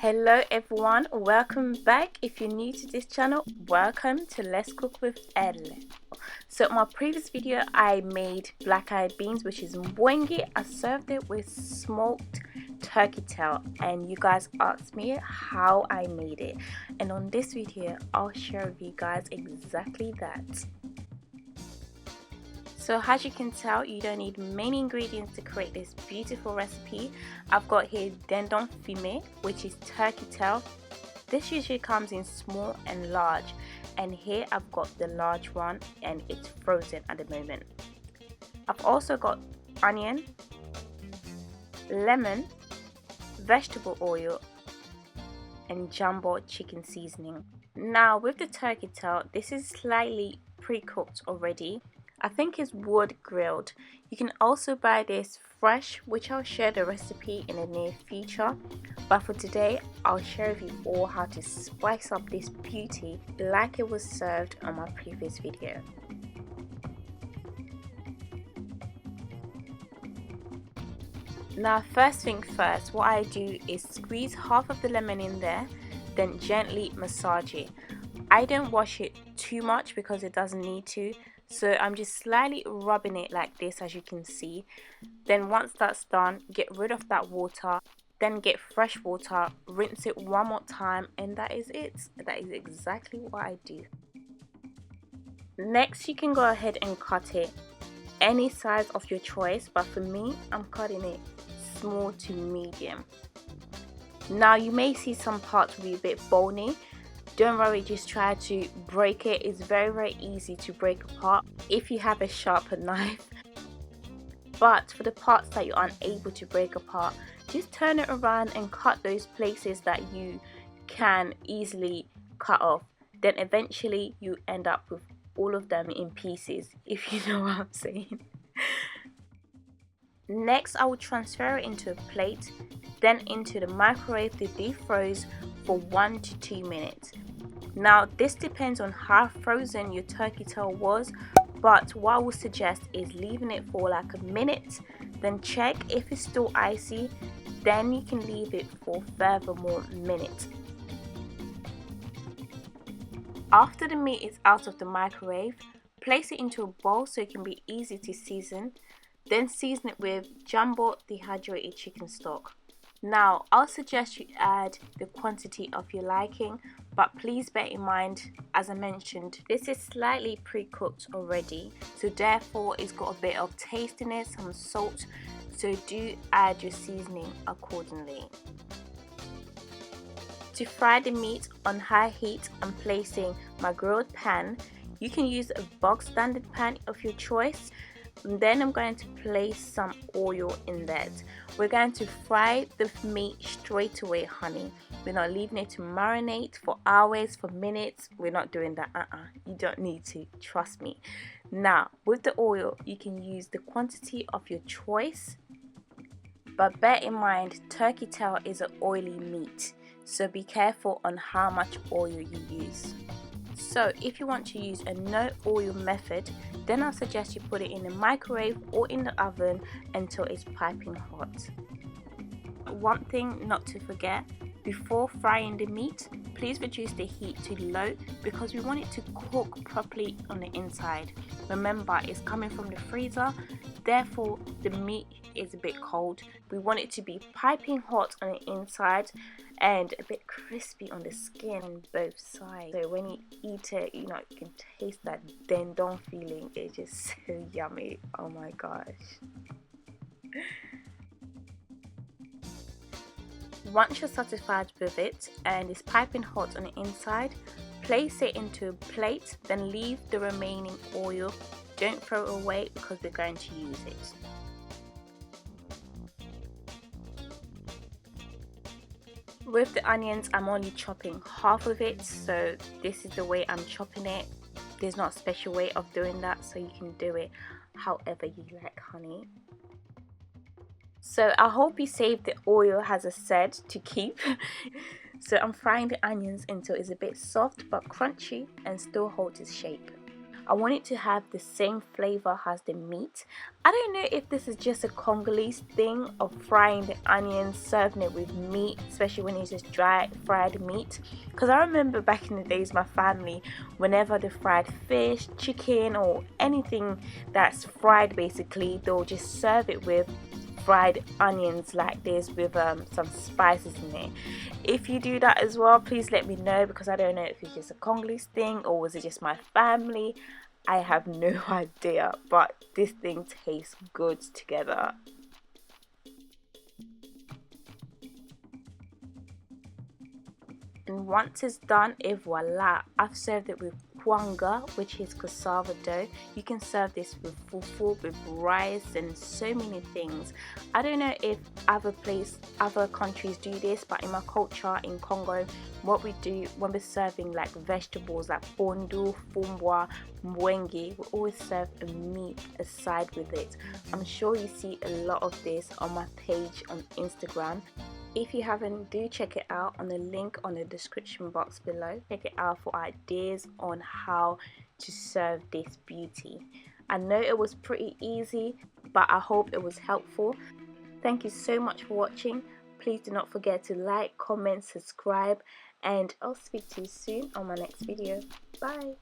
Hello everyone, welcome back. If you're new to this channel, welcome to Let's Cook with Elle. So in my previous video I made black eyed beans, which is mbwengi. I served it with smoked turkey tail and you guys asked me how I made it, and on this video I'll share with you guys exactly that. So as you can tell, you don't need many ingredients to create this beautiful recipe. I've got here Dindo Fumé, which is turkey tail. This usually comes in small and large, and here I've got the large one and it's frozen at the moment. I've also got onion, lemon, vegetable oil and jumbo chicken seasoning. Now with the turkey tail, this is slightly pre-cooked already. I think it's wood grilled. You can also buy this fresh, which I'll share the recipe in the near future, but for today I'll share with you all how to spice up this beauty like it was served on my previous video. Now first thing first, what I do is squeeze half of the lemon in there, then gently massage it. I don't wash it too much because it doesn't need to, so I'm just slightly rubbing it like this, as you can see. Then once that's done, get rid of that water, then get fresh water, rinse it one more time, and that is it. That is exactly what I do. Next, you can go ahead and cut it any size of your choice, but for me I'm cutting it small to medium. Now you may see some parts will be a bit bony. Don't worry, just try to break it. It's very easy to break apart if you have a sharper knife. But for the parts that you're unable to break apart, just turn it around and cut those places that you can easily cut off. Then eventually you end up with all of them in pieces, if you know what I'm saying. Next, I will transfer it into a plate, then into the microwave to defrost for 1 to 2 minutes. Now this depends on how frozen your turkey tail was, but what I would suggest is leaving it for like a minute, then check if it's still icy, then you can leave it for furthermore minutes. After the meat is out of the microwave, place it into a bowl so it can be easy to season, then season it with jumbo dehydrated chicken stock. Now I'll suggest you add the quantity of your liking, but please bear in mind, as I mentioned, this is slightly pre-cooked already, so therefore it's got a bit of tastiness, some salt, so do add your seasoning accordingly. To fry the meat on high heat, I'm placing my grilled pan. You can use a box standard pan of your choice. And then I'm going to place some oil in that. We're going to fry the meat straight away, honey. We're not leaving it to marinate for hours, for minutes. We're not doing that. You don't need to, trust me. Now with the oil, you can use the quantity of your choice, but bear in mind turkey tail is an oily meat, so be careful on how much oil you use. So if you want to use a no oil method, then I suggest you put it in the microwave or in the oven until it's piping hot. One thing not to forget, before frying the meat, please reduce the heat to low because we want it to cook properly on the inside. Remember, it's coming from the freezer, therefore the meat is a bit cold. We want it to be piping hot on the inside and a bit crispy on the skin on both sides. So when you eat it, you know, you can taste that dindon feeling. It's just so yummy. Oh my gosh. Once you're satisfied with it and it's piping hot on the inside, place it into a plate, then leave the remaining oil. Don't throw it away because we're going to use it. With the onions, I'm only chopping half of it, so this is the way I'm chopping it. There's not a special way of doing that, so you can do it however you like, honey. So I hope you saved the oil, as I said, to keep. So I'm frying the onions until it's a bit soft but crunchy and still holds its shape. I want it to have the same flavor as the meat. I don't know if this is just a Congolese thing of frying the onions, serving it with meat, especially when it's just dry fried meat. Because I remember back in the days, my family, whenever they fried fish, chicken, or anything that's fried, basically, they'll just serve it with fried onions like this with some spices in it. If you do that as well, please let me know, because I don't know if it's just a Congolese thing or was it just my family. I have no idea, but this thing tastes good together. And once it's done, et voila, I've served it with kwanga, which is cassava dough. You can serve this with fufu, with rice, and so many things. I don't know if other countries do this, but in my culture in Congo, what we do when we're serving like vegetables like pondu, fumbwa, mwenge, we always serve a meat aside with it. I'm sure you see a lot of this on my page on Instagram. If you haven't, do check it out on the link on the description box below. Check it out for ideas on how to serve this beauty. I know it was pretty easy, but I hope it was helpful. Thank you so much for watching. Please do not forget to like, comment, subscribe, and I'll speak to you soon on my next video. Bye!